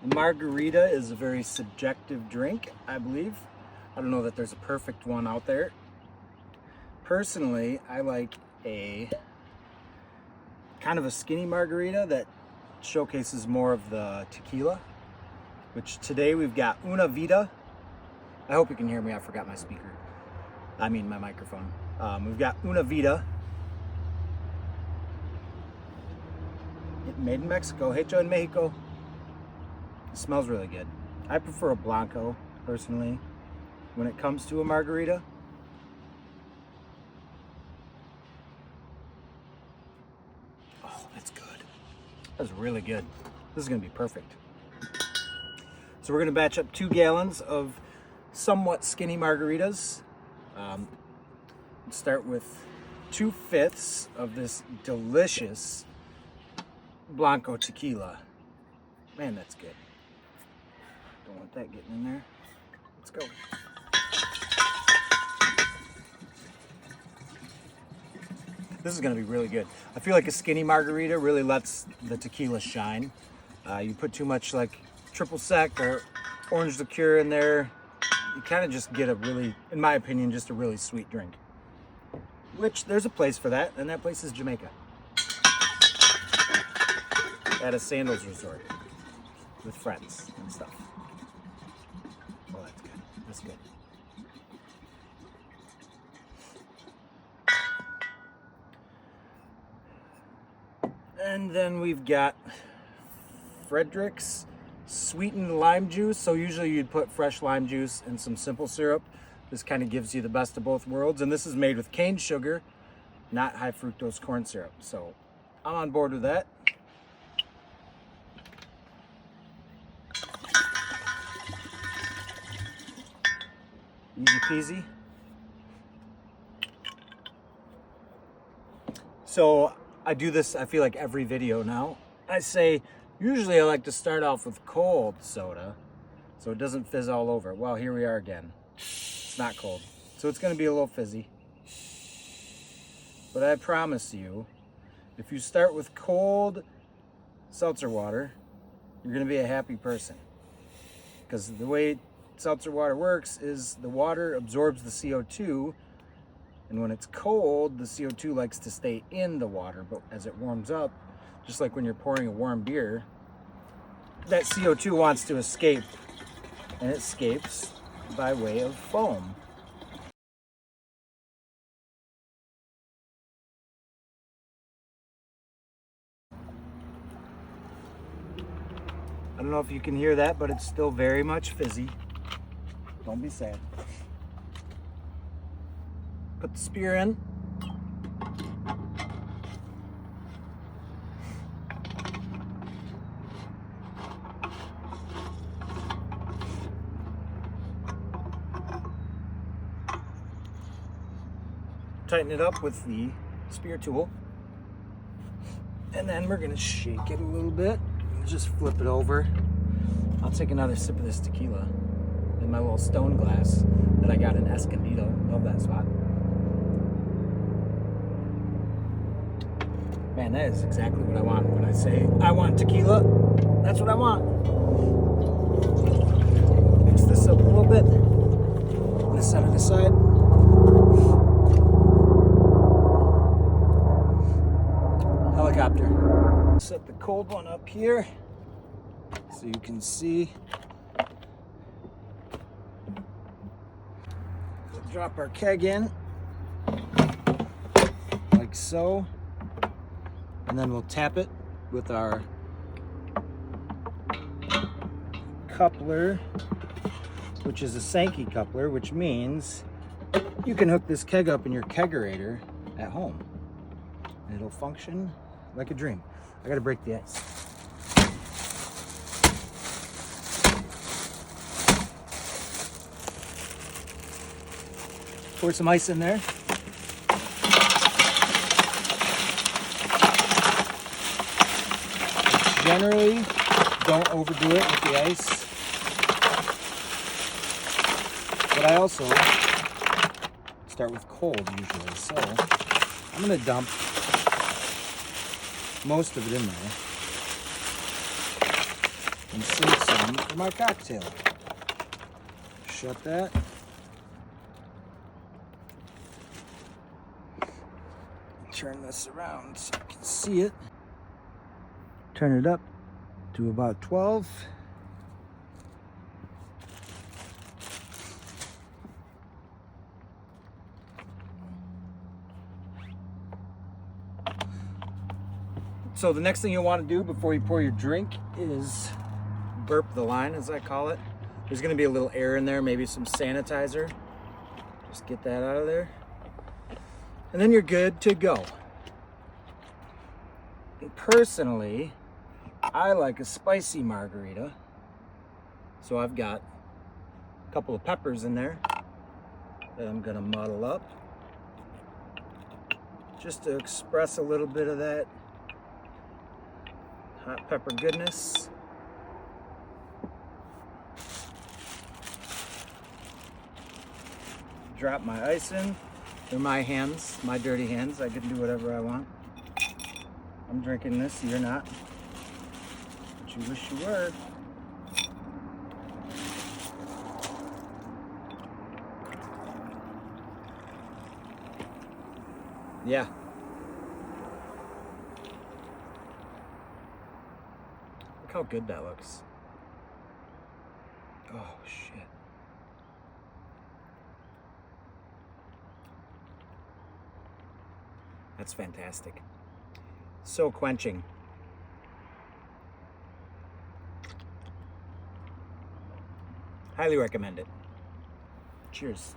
Margarita is a very subjective drink, I believe. I don't know that there's a perfect one out there. Personally, I like a kind of a skinny margarita that showcases more of the tequila, which today we've got Una Vida. I hope you can hear me. I forgot my my microphone. We've got Una Vida, made in Mexico, hecho en Mexico. It smells really good. I prefer a Blanco, personally, when it comes to a margarita. Oh, that's good. That's really good. This is gonna be perfect. So we're gonna batch up 2 gallons of somewhat skinny margaritas. Start with 2/5 of this delicious Blanco tequila. Man, that's good. Don't want that getting in there. Let's go. This is gonna be really good. I feel like a skinny margarita really lets the tequila shine. You put too much like triple sec or orange liqueur in there, you kind of just get a really, in my opinion, just a really sweet drink. Which there's a place for that, and that place is Jamaica. At a Sandals resort with friends and stuff. Oh, that's good. That's good. And then we've got Frederick's sweetened lime juice. So usually you'd put fresh lime juice and some simple syrup. This kind of gives you the best of both worlds. And this is made with cane sugar, not high fructose corn syrup. So I'm on board with that. Easy peasy. So I do this, I feel like every video now. I say, usually I like to start off with cold soda so it doesn't fizz all over. Well, here we are again. It's not cold. So it's gonna be a little fizzy. But I promise you, if you start with cold seltzer water, you're gonna be a happy person. Because the way seltzer water works is the water absorbs the CO2, and when it's cold, the CO2 likes to stay in the water, but as it warms up, just like when you're pouring a warm beer, that CO2 wants to escape, and it escapes by way of foam. I don't know if you can hear that, but it's still very much fizzy. Don't be sad. Put the spear in. Tighten it up with the spear tool. And then we're gonna shake it a little bit. Just flip it over. I'll take another sip of this tequila in my little stone glass that I got in Escondido. Love that spot. Man, that is exactly what I want when I say I want tequila. That's what I want. Mix this up a little bit. This side to the side. Helicopter. Set the cold one up here so you can see. We'll drop our keg in like so, and then we'll tap it with our coupler, which is a Sankey coupler, which means you can hook this keg up in your kegerator at home and it'll function like a dream. I gotta break the ice. Pour some ice in there. Generally, don't overdo it with the ice. But I also start with cold usually, so I'm gonna dump most of it in there. and save some for my cocktail. Shut that. Turn this around so you can see it. Turn it up to about 12. So the next thing you want to do before you pour your drink is burp the line, as I call it. There's going to be a little air in there, maybe some sanitizer. Just get that out of there. And then you're good to go. And personally, I like a spicy margarita. So I've got a couple of peppers in there that I'm going to muddle up, just to express a little bit of that hot pepper goodness. Drop my ice in. They're my hands, my dirty hands. I can do whatever I want. I'm drinking this, you're not. But you wish you were. Yeah. Look how good that looks. Oh, shit. That's fantastic. So quenching. Highly recommend it. Cheers.